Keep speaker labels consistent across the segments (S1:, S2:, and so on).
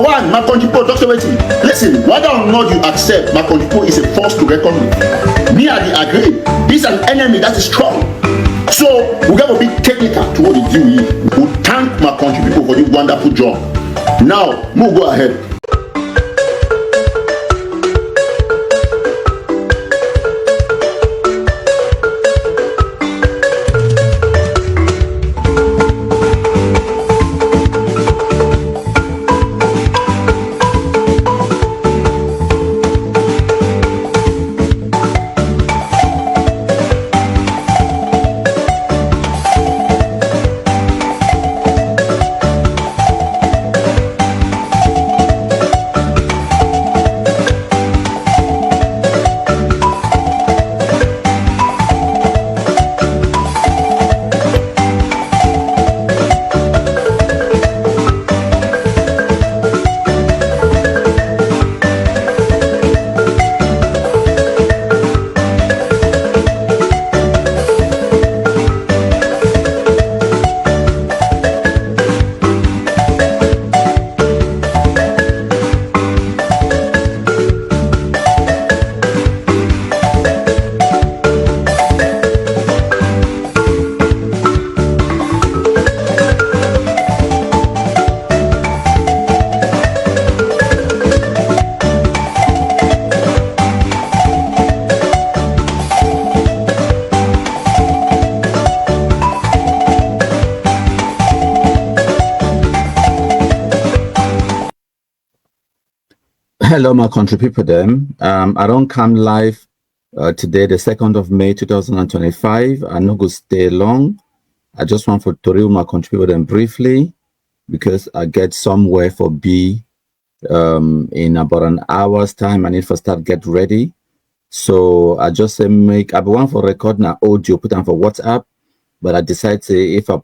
S1: one, my country people, Dr. Waiting. Listen, whether or not you accept my country people is a force to reckon with. Me and the agree. This is an enemy that is strong. So we got to be technical to what they do. We thank my country people for this wonderful job. Now, we'll go ahead.
S2: Hello, my country people. I don't come live today, the 2nd of May 2025. I'm not going to stay long. I just want to read my country people them briefly because I get somewhere for B in about an hour's time. I need to start get ready. So I just say I want for record now audio, put them for WhatsApp, but I decide to if I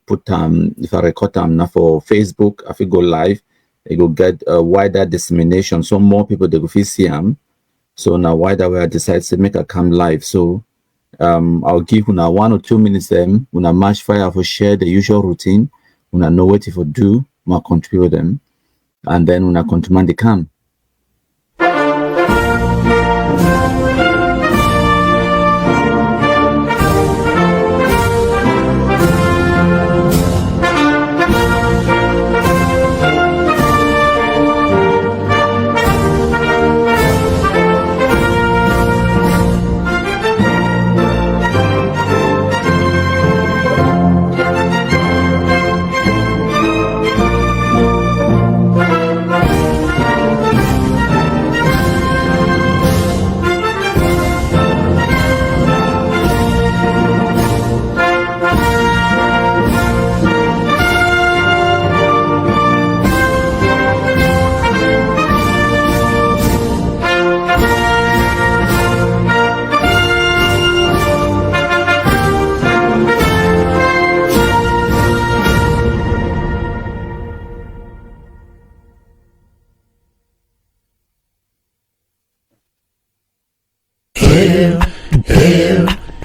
S2: record them now for Facebook, if I go live, it will get a wider dissemination. So more people they will see them. So now wider way I decide to make a come live. So I'll give you now 1 or 2 minutes them when I match fire for share the usual routine, when I know what to do, my contribute them, and then when I command the come.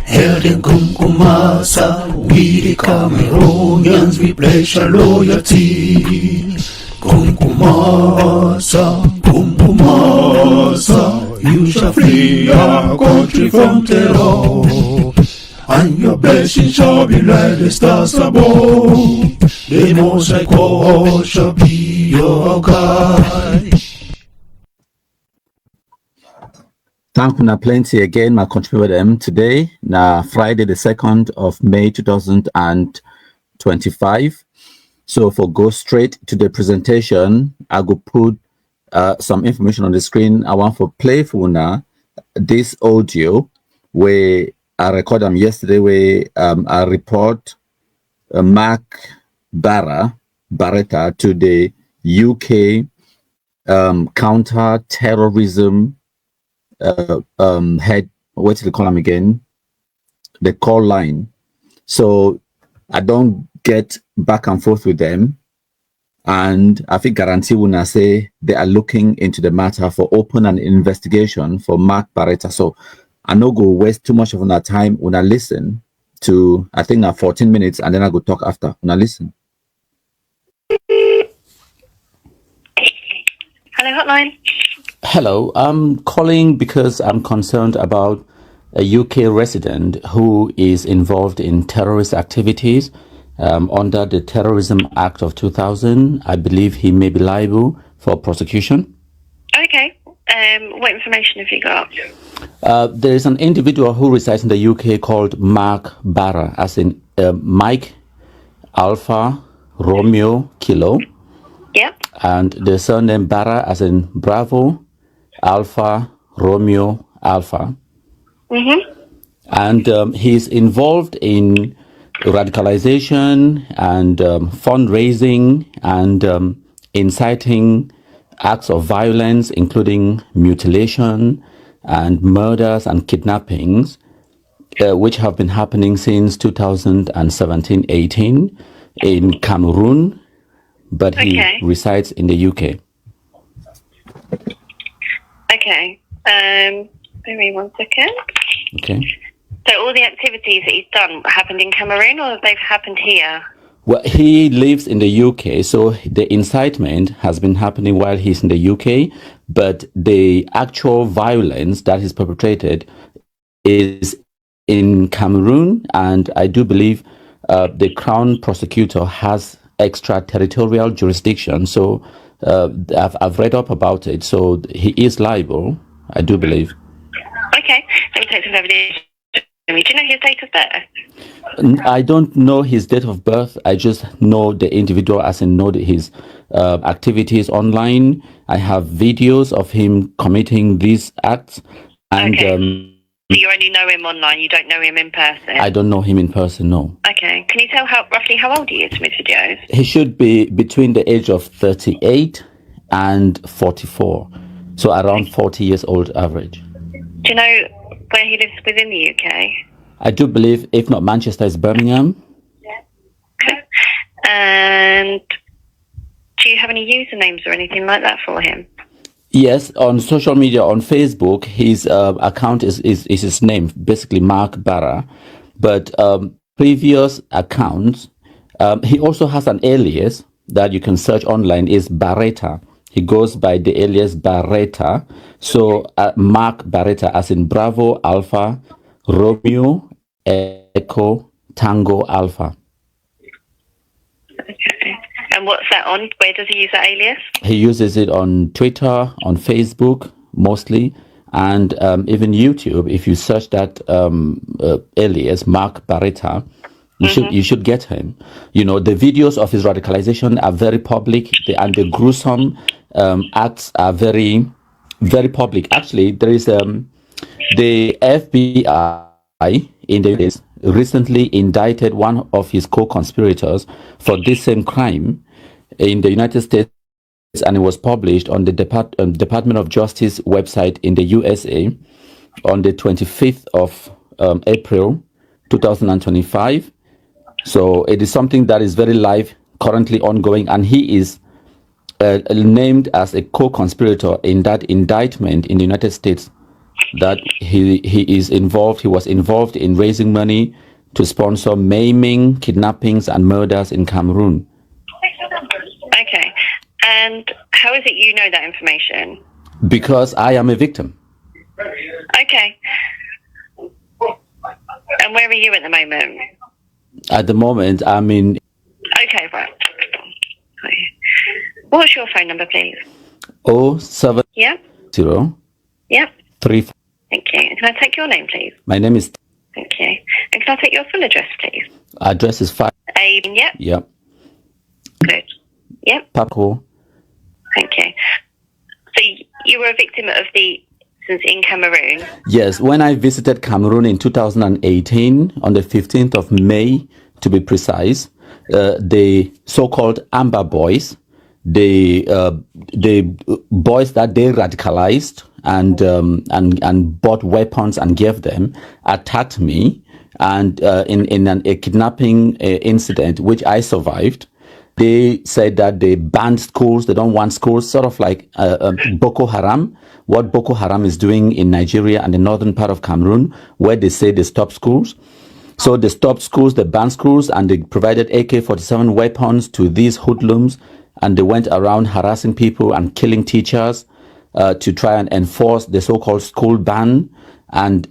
S3: Hail the Kumkumasa, we the Cameroonians, we pledge our loyalty. Kumkumasa, Kumkumasa, you shall free our country from terror, and your blessings shall be like the stars above. The Most High God shall be your guide.
S2: Thank you plenty again, my contributor them today, now Friday the 2nd of May 2025. So for go straight to the presentation, I will put some information on the screen. I want to play for now this audio where I recorded them yesterday where I report Mark Berata to the UK counter-terrorism head, what do they call them again? The call line. So I don't get back and forth with them. And I think guarantee when I say they are looking into the matter for open an investigation for Mark Berata. So I no go waste too much of our time when I listen to, I think 14 minutes, and then I go talk after when I listen.
S4: Hello, hotline.
S2: Hello, I'm calling because I'm concerned about a UK resident who is involved in terrorist activities under the Terrorism Act of 2000. I believe he may be liable for prosecution.
S4: Okay. What information have you got?
S2: There is an individual who resides in the UK called Mark Barra, as in Mike Alpha Romeo Kilo,
S4: Yep.
S2: and the surname Barra, as in Bravo Alpha Romeo Alpha. And he's involved in radicalization and fundraising and inciting acts of violence, including mutilation and murders and kidnappings, which have been happening since 2017-18 in Cameroon, but he resides in the UK.
S4: Okay. Give me 1 second.
S2: Okay.
S4: So all the activities that he's done happened in Cameroon, or they've happened here?
S2: Well, he lives in the UK, so the incitement has been happening while he's in the UK, but the actual violence that is perpetrated is in Cameroon, and I do believe the Crown Prosecutor has extraterritorial jurisdiction. So I've read up about it, so he is liable, I do believe.
S4: Okay. Let me take some evidence. Do you know his date of birth?
S2: I don't know his date of birth. I just know the individual, as in know his activities online. I have videos of him committing these acts. And
S4: So you only know him online, you don't know him in person?
S2: I don't know him in person, no.
S4: Okay. Can you tell roughly how old he is, Mr. Jones?
S2: He should be between the age of 38 and 44. So around 40 years old average.
S4: Do you know where he lives within the UK?
S2: I do believe, if not Manchester, it's Birmingham.
S4: Okay. And do you have any usernames or anything like that for him?
S2: Yes, on social media, on Facebook, his account is his name, basically Mark Barra. But previous accounts, he also has an alias that you can search online, is Berata. He goes by the alias Berata. So Mark Berata, as in Bravo Alpha Romeo Echo Tango Alpha.
S4: Okay. And what's that on? Where does he use that alias?
S2: He uses it on Twitter, on Facebook mostly, and even YouTube. If you search that alias, Mark Berata, you should get him. You know, the videos of his radicalization are very public, and the gruesome acts are very, very public. Actually, there is the FBI in the US recently indicted one of his co-conspirators for this same crime in the United States, and it was published on the Department of Justice website in the USA on the 25th of April 2025. So it is something that is very live, currently ongoing, and he is named as a co-conspirator in that indictment in the United States, that he was involved in raising money to sponsor maiming, kidnappings, and murders in Cameroon.
S4: Okay. And how is it you know that information?
S2: Because I am a victim.
S4: Okay. And where are you at the moment?
S2: At the moment, I'm in.
S4: Okay, right. What's your phone number, please?
S2: 070.
S4: Yep. Yep.
S2: 3.
S4: Thank you. And can I take your name, please?
S2: My name is.
S4: Thank you. And can I take your full address, please?
S2: Address is 5.
S4: Yep.
S2: Yep.
S4: Good. Yep.
S2: Paco.
S4: Thank you. So you were a victim of the incidents in Cameroon?
S2: Yes. When I visited Cameroon in 2018, on the 15th of May, to be precise, the so-called Amber Boys, the boys that they radicalized and bought weapons and gave them, attacked me, and in a kidnapping incident which I survived. They said that they banned schools. They don't want schools, sort of like Boko Haram, what Boko Haram is doing in Nigeria and the northern part of Cameroon, where they say they stop schools. So they stopped schools, they banned schools, and they provided AK-47 weapons to these hoodlums and they went around harassing people and killing teachers to try and enforce the so-called school ban. And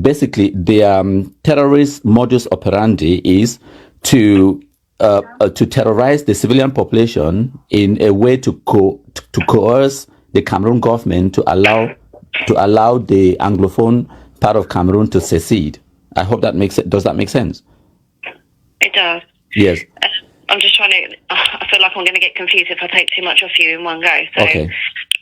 S2: basically, the terrorist modus operandi is to terrorize the civilian population in a way to coerce the Cameroon government to allow the Anglophone part of Cameroon to secede. I hope that makes it. Does that make sense?
S4: It does.
S2: Yes.
S4: I'm just trying to. I feel like I'm going to get confused if I take too much off you in one go. So.
S2: Okay.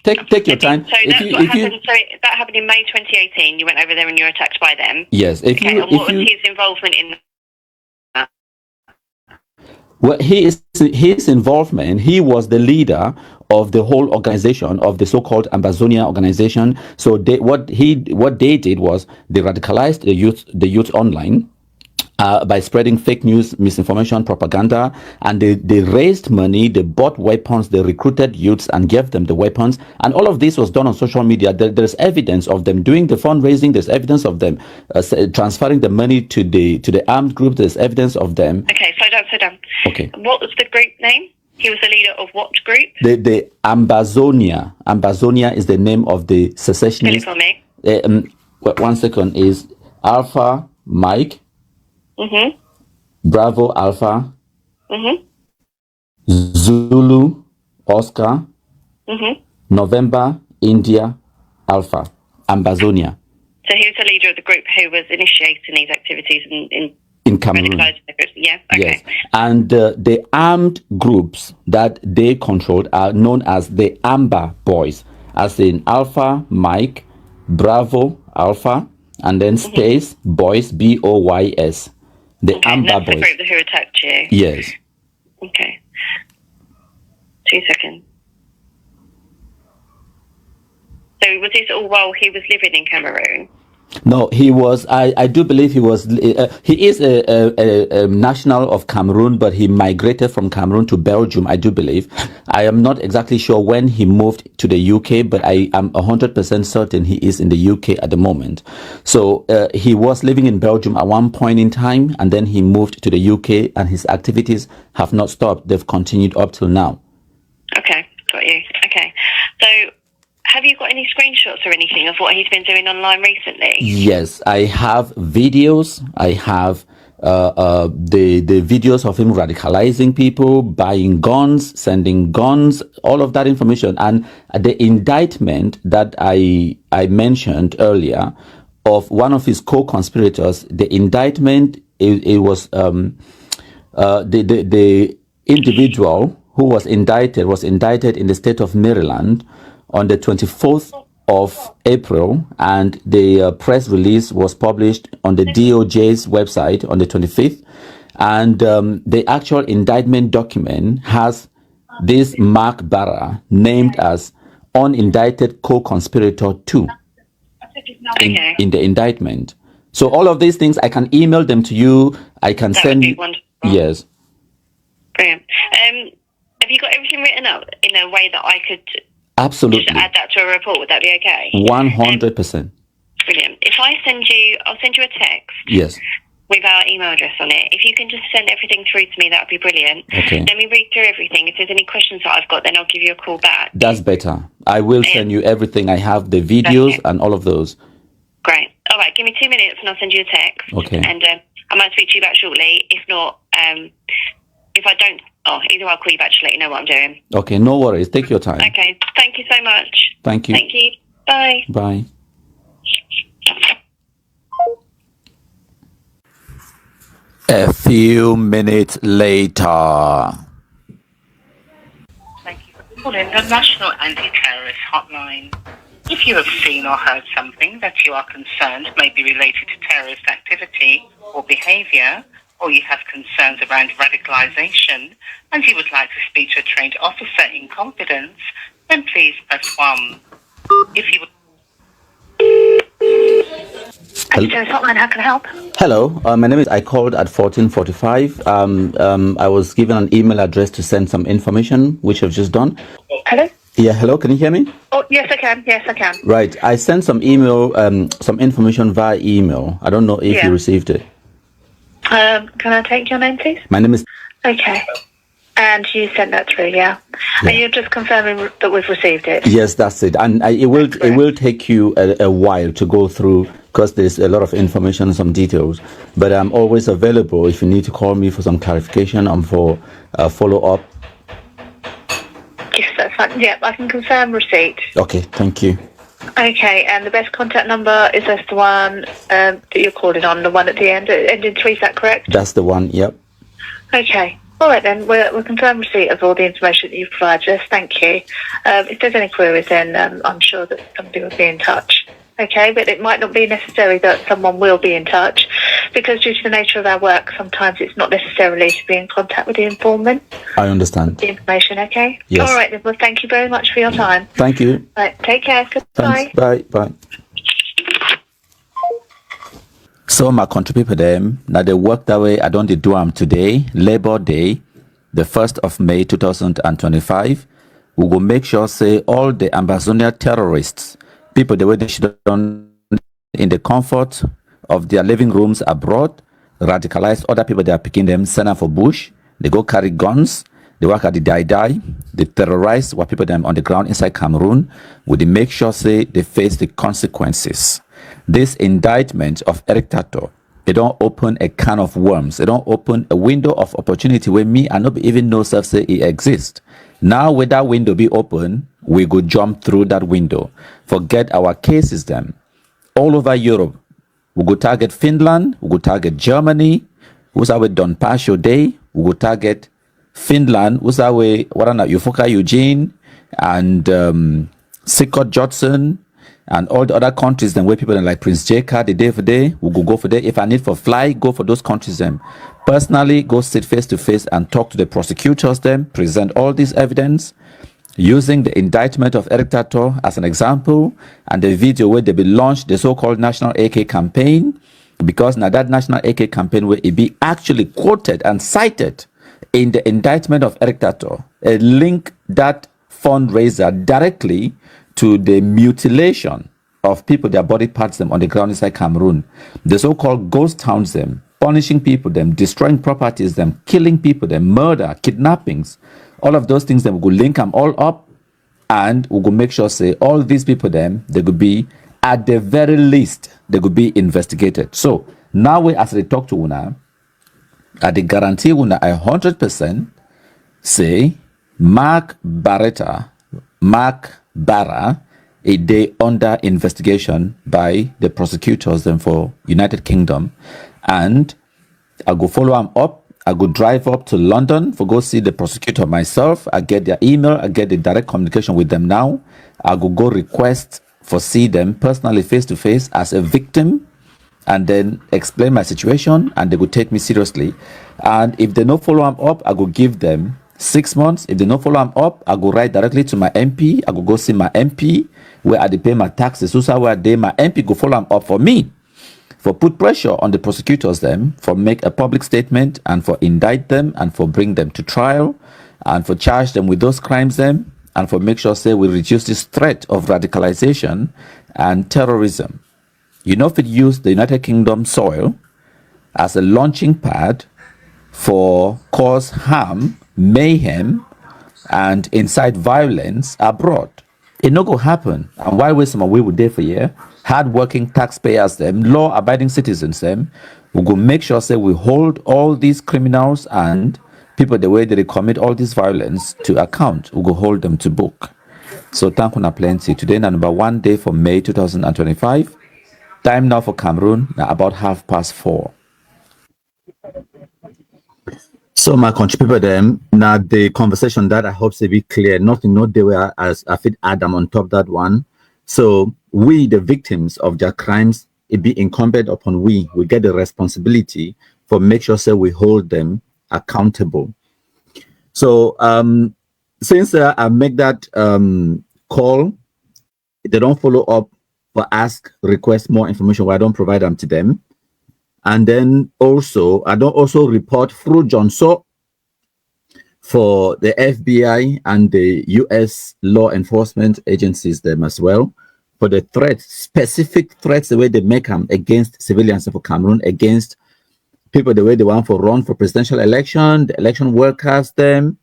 S2: Take your time.
S4: So that's what happened. So that happened in May 2018. You went over there and you were attacked by them.
S2: Yes.
S4: And what was his involvement in that?
S2: Well, his involvement. He was the leader of the whole organization, of the so-called Ambazonia organization. So what they did was they radicalized the youth online. By spreading fake news, misinformation, propaganda, and they raised money, they bought weapons, they recruited youths and gave them the weapons, and all of this was done on social media. There's evidence of them doing the fundraising. There's evidence of them transferring the money to the armed group. There's evidence of them.
S4: Okay, slow down.
S2: Okay.
S4: What was the group name? He was the leader of what group?
S2: The Ambazonia. Ambazonia is the name of the secessionist.
S4: Spell it for me.
S2: 1 second is Alpha Mike.
S4: Mm-hmm.
S2: Bravo Alpha.
S4: Mm-hmm.
S2: Zulu Oscar.
S4: Mm-hmm.
S2: November India Alpha. Ambazonia.
S4: So he was the leader of the group who was initiating these activities
S2: in Cameroon.
S4: Yeah. Okay.
S2: Yes. And the armed groups that they controlled are known as the Amber Boys, as in Alpha Mike, Bravo Alpha, and then space Boys, BOYS. The Amber Boys.
S4: That's the group who attacked you?
S2: Yes.
S4: Okay. 2 seconds. So was this all while he was living in Cameroon?
S2: No, he was. I do believe he was. He is a national of Cameroon, but he migrated from Cameroon to Belgium. I do believe. I am not exactly sure when he moved to the UK, but I am 100% certain he is in the UK at the moment. So he was living in Belgium at one point in time, and then he moved to the UK, and his activities have not stopped. They've continued up till now.
S4: Okay, got you. Okay, so. Have you got any screenshots or anything of what he's been doing online recently?
S2: Yes, I have videos. I have the videos of him radicalizing people, buying guns, sending guns, all of that information. And the indictment that I mentioned earlier of one of his co-conspirators, the indictment, it was the individual who was indicted in the state of Maryland on the 24th of April, and the press release was published on the DOJ's website on the 25th. And the actual indictment document has this Mark Barra named as unindicted co-conspirator 2 in the indictment. So all of these things, I can email them to you. I can send you. Yes.
S4: Brilliant. Have you got everything written up in a way that I could...
S2: Absolutely.
S4: Just add that to a report, would that be okay?
S2: 100%.
S4: Brilliant. If I'll send you a text.
S2: Yes.
S4: With our email address on it. If you can just send everything through to me, that would be brilliant.
S2: Okay.
S4: Let me read through everything. If there's any questions that I've got, then I'll give you a call back.
S2: That's better. I will send you everything. I have the videos and all of those.
S4: Great. All right. Give me 2 minutes and I'll send you a text.
S2: Okay.
S4: And I might speak to you back shortly. If not, if I don't, either I'll call you back to let you know what I'm doing.
S2: Okay, no worries. Take your time.
S4: Okay. Thank you so much.
S2: Thank you.
S4: Thank you. Bye.
S2: Bye. A few minutes later.
S5: Thank you for calling the National Anti-Terrorist Hotline. If you have seen or heard something that you are concerned may be related to terrorist activity or behaviour, or you have concerns around radicalisation, and you would like to speak to a trained officer in confidence, then please press 1. If you would... Hotline, how can I help?
S2: Hello, my name is. I called at 14:45. I was given an email address to send some information, which I've just done.
S5: Hello?
S2: Yeah, hello. Can you hear me?
S5: Oh, yes, I can. Yes, I can.
S2: Right. I sent some email, some information via email. I don't know if you received it.
S5: Can I take your name, please?
S2: My name is.
S5: Okay.
S4: And you sent that through, yeah? And you're just confirming that we've received it?
S2: Yes, that's it. And it will take you a while to go through because there's a lot of information and some details. But I'm always available if you need to call me for some clarification and for follow-up.
S4: Yes, that's fine. Yeah, I can confirm receipt.
S2: Okay, thank you.
S4: Okay, and the best contact number is this the one that you're calling on, the one at the end, ending 3, is that correct?
S2: That's the one, yep.
S4: Okay. All right then, we'll confirm receipt of all the information that you've provided us. Thank you. If there's any queries, then I'm sure that somebody will be in touch. Okay, but it might not be necessary that someone will be in touch because due to the nature of our work, sometimes it's not necessarily to be in contact with the informant.
S2: I understand.
S4: The information, okay?
S2: Yes.
S4: All right then, well, thank you very much for your time.
S2: Thank you.
S4: Right, take care. Goodbye.
S2: Thanks. Bye. Bye. So my country people them, now they work that way. I don't do them today, Labor Day, the 1st of May 2025. We will make sure say all the Ambazonia terrorists, people the way they should done in the comfort of their living rooms abroad, radicalize other people, they are picking them, send them for bush, they go carry guns, they work at the die, they terrorize what people them on the ground inside Cameroon. Will they make sure say they face the consequences. This indictment of Eric Tato, they don't open a can of worms. They don't open a window of opportunity where me and not even know self say it exists. Now with that window be open, we go jump through that window. Forget our cases then. All over Europe, we go target Finland, we go target Germany, who's our Don Pasio Day, we go target Finland, who's our Yufuka Eugene and Sikot Judson, and all the other countries then where people like Prince Jaka, the day for day, we go for day. If I need for fly, go for those countries then. Personally, go sit face to face and talk to the prosecutors then, present all this evidence, using the indictment of Eric Tato as an example, and the video where they be launched the so-called National AK campaign, because now that National AK campaign where it be actually quoted and cited in the indictment of Eric Tato, a link that fundraiser directly to the mutilation of people, their body parts them on the ground inside Cameroon. The so-called ghost towns them, punishing people them, destroying properties them, killing people them, murder, kidnappings, all of those things them, we will link them all up and we will make sure say all these people them, they could be, at the very least, they could be investigated. So now we as they talk to Una, at the guarantee Una 100% say Mark Barra, a day under investigation by the prosecutors then for United Kingdom, and I go follow them up. I go drive up to London for go see the prosecutor myself. I get their email. I get the direct communication with them now. I go request for see them personally face to face as a victim, and then explain my situation, and they will take me seriously. And if they no follow them up, I go give them 6 months. If they no follow them up, I go write directly to my MP. I go see my MP where I pay my taxes. So where they my MP go follow them up for me, for put pressure on the prosecutors them, for make a public statement and for indict them and for bring them to trial and for charge them with those crimes them and for make sure say we reduce this threat of radicalization and terrorism. You know, if it use the United Kingdom soil as a launching pad for cause harm, mayhem, and incite violence abroad, it no go happen. And why waste some we would there for year? Hard-working taxpayers them, law-abiding citizens them, we go make sure say we hold all these criminals and people the way that they commit all this violence to account. We go hold them to book. So thank you plenty. Today na number 1 day for May 2025. Time now for Cameroon now about 4:30. So my country people them now the conversation that I hope to be clear. Nothing not there where as I fit Adam on top that one. So we the victims of their crimes, it be incumbent upon we get the responsibility for make sure say we hold them accountable. So since I make that call, they don't follow up for ask, request more information where I don't provide them to them. And then also, I don't also report through Johnson for the FBI and the US law enforcement agencies them as well for the threats, specific threats, the way they make them against civilians for Cameroon, against people the way they want for run for presidential election, the election workers them,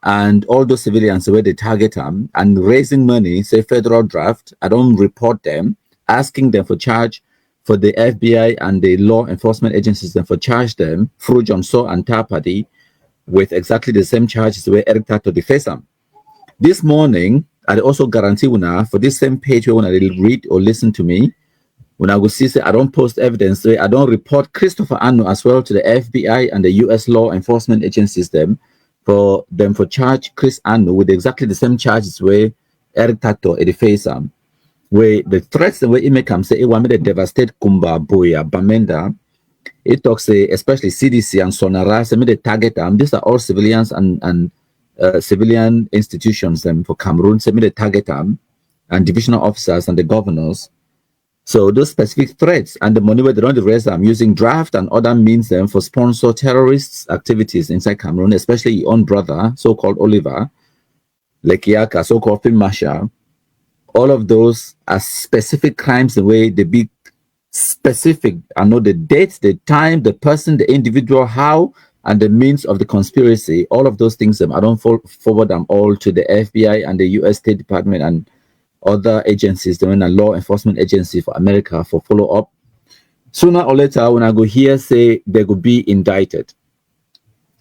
S2: and all those civilians where they target them and raising money, say federal draft. I don't report them, asking them for charge for the FBI and the law enforcement agencies, then for charge them through John Saw and Tapadi with exactly the same charges where Eric Tato deface them. This morning, I also guarantee una for this same page where when I read or listen to me, when I will see say I don't post evidence, so I don't report Christopher Anno as well to the FBI and the US law enforcement agencies for charge Chris Anno with exactly the same charges where Eric Tato deface them. Where the threats the way it make them say it want me to devastate Kumba, Boya, Bamenda. It talks especially CDC and Sonara, say me they target them. These are all civilians and civilian institutions for Cameroon, say me they target them, and divisional officers and the governors. So those specific threats and the money where they don't raise them using draft and other means for sponsor terrorists activities inside Cameroon, especially your own brother, so-called Oliver, Lekiaka, so-called Film Masha. All of those are specific crimes, the way they be specific. I know the date, the time, the person, the individual, how, and the means of the conspiracy. All of those things, I don't forward them all to the FBI and the US State Department and other agencies, the law enforcement agency for America for follow-up. Sooner or later, when I go here, say they will be indicted.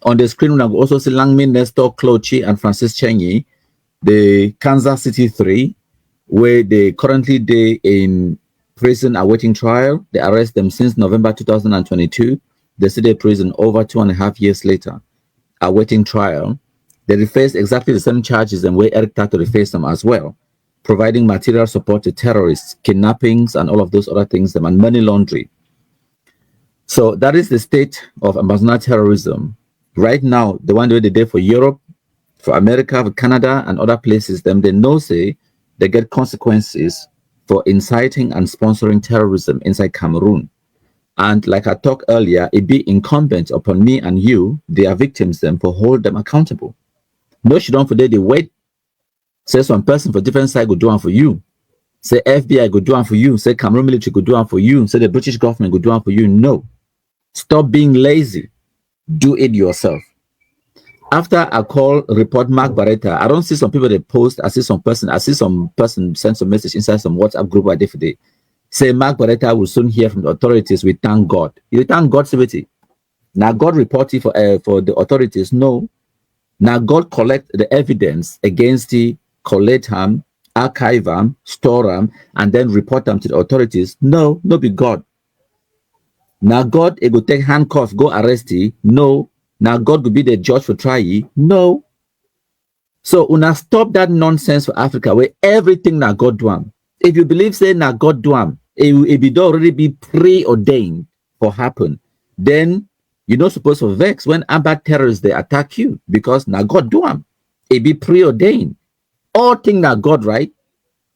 S2: On the screen, when I go also see Langmin, Nestor, Clochi, and Francis Chenyi, the Kansas City 3, where they currently in prison awaiting trial. They arrest them since November 2022. They stay in prison over 2.5 years later, awaiting trial. They face exactly the same charges and where Eric Tato faced them as well, providing material support to terrorists, kidnappings, and all of those other things, and money laundering. So that is the state of Ambazonia terrorism. Right now, the one they did for Europe, for America, for Canada, and other places, they know say they get consequences for inciting and sponsoring terrorism inside Cameroon. And like I talked earlier, it be incumbent upon me and you, their victims, for hold them accountable. No, she don't forget the wait. Say some person for different side go do one for you. Say FBI go do one for you. Say Cameroon military go do one for you. Say the British government go do one for you. No. Stop being lazy. Do it yourself. After I call report Mark Berata, I don't see some people they post. I see some person send some message inside some WhatsApp group I did for day. Say Mark Berata will soon hear from the authorities. We thank God. You thank God, Sibiti. Now God reported for the authorities. No. Now God collect the evidence against the collect them, archive them, store them, and then report them to the authorities. No, no be God. Now God it go take handcuff, go arrest you. No. Now God will be the judge for try ye. No. So una stop that nonsense for Africa where everything now God do am. If you believe say now God do am, it be already be preordained for happen. Then you're not supposed to vex when bad terrorists they attack you because now God do am. It be preordained. All things now God, right?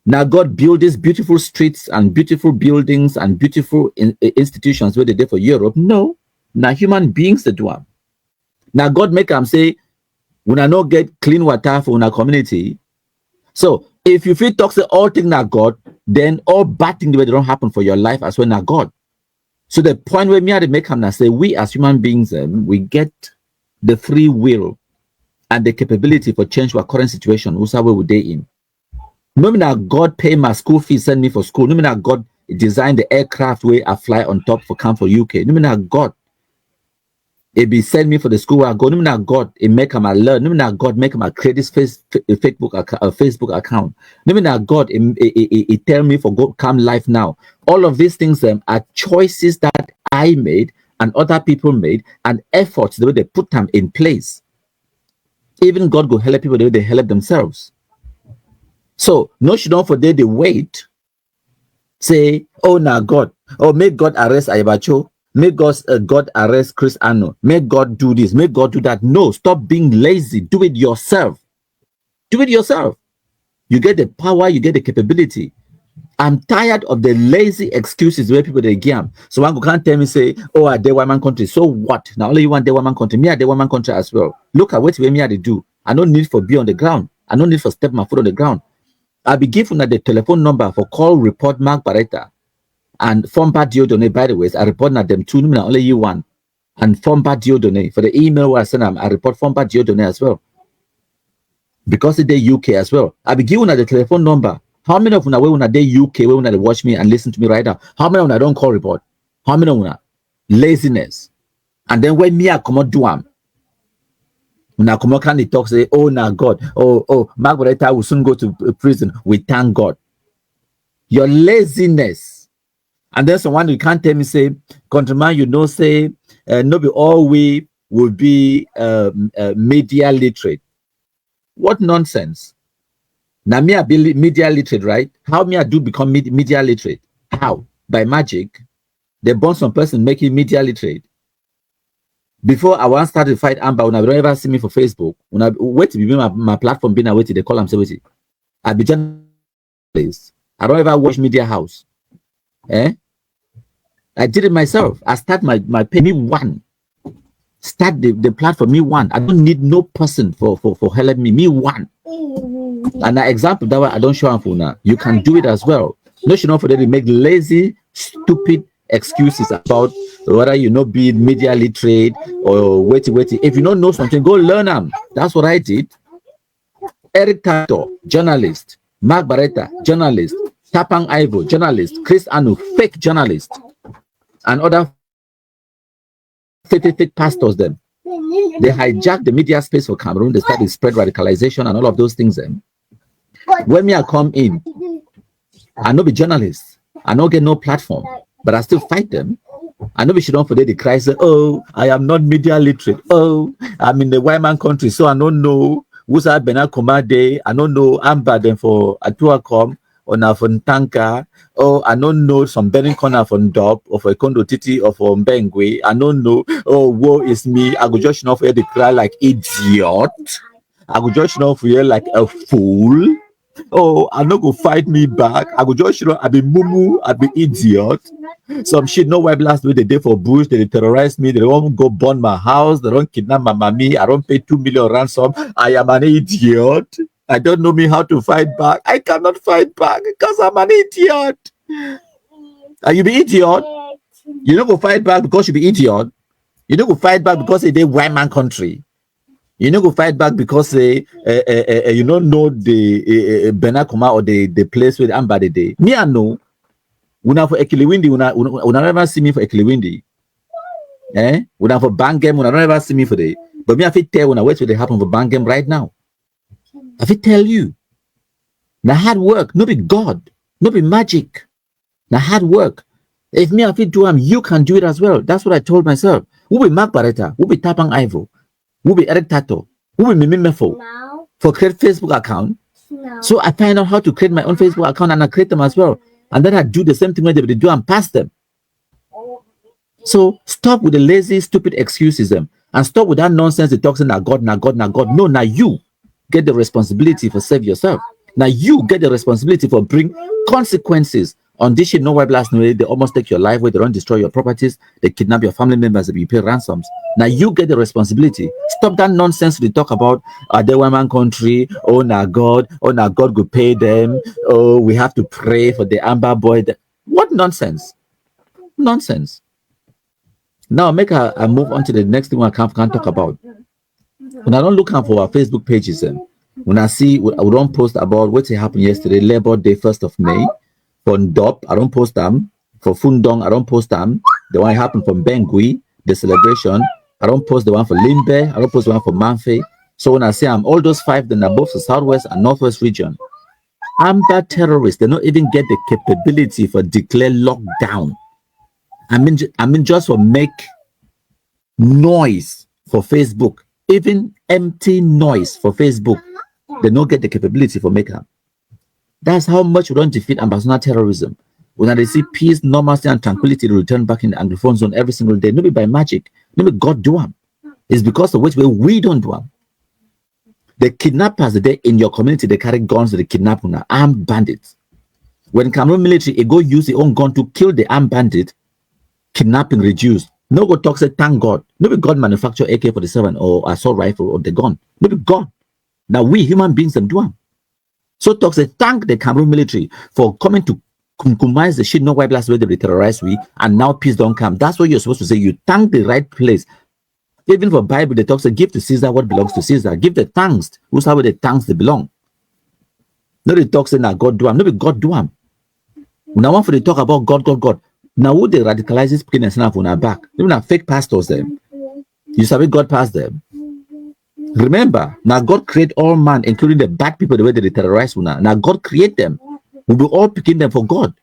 S2: Now God build these beautiful streets and beautiful buildings and beautiful institutions where they did for Europe. No. Now human beings they do am. Now God make them say, when I not get clean water for our community. So if you feel toxic all things now God, then all bad things they don't happen for your life as well now God. So the point where me had to make them now say, we as human beings, we get the free will and the capability for change our current situation. Who's how we would they in? No mean that God pay my school fees, send me for school. No mean that God designed the aircraft where I fly on top for come for UK. No mean that God it be send me for the school where I go. No mean that God it make him learn. No mean that God make him create this Facebook account. No mean that God it tell me for go come life now. All of these things are choices that I made and other people made and efforts the way they put them in place. Even God go help people the way they help themselves. So no should don't forget the wait. Say, oh now God, oh make God arrest Ayabacho. May God arrest Chris Anno. May God do this. May God do that. No, stop being lazy. Do it yourself. Do it yourself. You get the power. You get the capability. I'm tired of the lazy excuses where people they give. So one can't tell me say, oh, I did one man country. So what? Now only you want the one man country. Me I did one man country as well. Look at what me I do. I don't need for be on the ground. I don't need for step my foot on the ground. I'll be given the telephone number for call report Mark Berata. And Fomba Diodone, by the way, I report at them two, only you one. And Fomba Diodone, for the email where I send them, I report Fomba Diodone as well. because it's the UK as well. I be giving the telephone number. How many of you when they UK, when they watch me and listen to me right now? How many of you don't call report? How many of you laziness? And then when me I come out do am, when I come out can they talk say, oh now God, Berata will soon go to prison. We thank God. Your laziness. And then someone you can't tell me say, countryman, you know say, no be all we will be media literate. What nonsense? Now me I be media literate, right? How me I do become media literate? How? By magic. They born some person making media literate. Before I want start to fight Amber, when I don't ever see me for Facebook, when I wait to be my platform being away, they call them say I be journalist. I don't ever watch media house. I did it myself. I start my pay me one. Start the platform me one. I don't need no person for helping me one. And an example that way I don't show up for now. You can do it as well. No, should not for them to make lazy, stupid excuses about whether you know be media literate or wait. If you don't know something, go learn them. That's what I did. Eric Tato, journalist. Mark Berata, journalist. Tapang Ivo, journalist. Chris Anu, fake journalist. And other fake pastors then. They hijacked the media space for Cameroon. They started spread radicalization and all of those things then. When me I come in, I know be journalist. I don't get no platform, but I still fight them. I know we should not forget the cry say, oh, I am not media literate. Oh, I'm in the white man country, so I don't know who's at Benakomade. I don't know Amber then for Atuakom or now for Tanka. Oh, I don't know some burning corner from Dop or for Kondo Titi or for Mbengwe. I don't know. Oh, woe is me. I go just not for the cry like idiot. I go just not for you like a fool. Oh, I'm not gonna fight me back. I go just I be mumu, I be idiot. Some shit no why last week they did for Bush, they terrorize me, they don't go burn my house, they don't kidnap my mommy, I don't pay 2 million ransom. I am an idiot. I don't know me how to fight back. I cannot fight back because I'm an idiot. Are you be idiot? You don't go fight back because you be idiot. You don't go fight back because it's a white man country. You don't go fight back because you don't know the Benakuma or the place where I'm bad day. Me I know. Una for Ekiliwindi, una never see me for Ekiliwindi. Una for Bangem, una never see me for the. But me I fit tell when I wait for the happen for Bangem right now. I fit tell you. Now hard work, no be God, no be magic. Now hard work. If me I fit do you can do it as well. That's what I told myself. Who be Mark Berata? Who be Tapang Ivo? Who be Eric Tato? Who be Mimi Mefo? No. For create Facebook account. No. So I find out how to create my own Facebook account and I create them as well. And then I do the same thing when they do and pass them. So stop with the lazy, stupid excuses and stop with that nonsense they talk saying now God. No, now you get the responsibility for save yourself. Now you get the responsibility for bring consequences on this shit. No why blast no way they almost take your life where they don't destroy your properties, they kidnap your family members, if you pay ransoms. Now you get the responsibility. Stop that nonsense they talk about the woman country. Oh now God will pay them. Oh, we have to pray for the Amber boy. What nonsense? Nonsense. Now make a move on to the next thing I can't talk about. When I don't look out for our Facebook pages, when I see we don't post about what happened yesterday, Labor Day, 1st of May. For Ndop, I don't post them. For Fundong, I don't post them. The one happened from Bengui, the celebration. I don't post the one for Limbe. I don't post the one for Manfe. So when I say I'm all those 5, then are both the Southwest and Northwest region. Amber terrorists, they don't even get the capability for declare lockdown. I mean just for make noise for Facebook. Even empty noise for Facebook. They don't get the capability for make up. That's how much we don't defeat Ambazonia terrorism. When they see peace, normalcy, and tranquility to return back in the Anglophone zone every single day, not by magic, not God do them. It's because of which way we don't do them. The kidnappers they in your community, they carry guns to the kidnap armed bandits. When Cameroon military they go use their own gun to kill the armed bandit, kidnapping reduced. No go talk say thank God. No be God manufacture AK-47 or assault rifle or the gun. No be God. Now we human beings them do them. So talk say thank the Cameroon military for coming to compromise the shit no white blast where they terrorize we and now peace don't come. That's what you're supposed to say. You thank the right place. Even for Bible, they talk say, give to Caesar what belongs to Caesar. Give the thanks. Who's how the thanks they belong? No, they talk say now God do am. No, be God do am. Now one for they talk about God. Now who they radicalize this picking and send on our back? Even our fake pastors them. You sabi God passed them. Remember, now God create all man, including the bad people, the way they terrorize una. Now God create them. We will all picking them for God.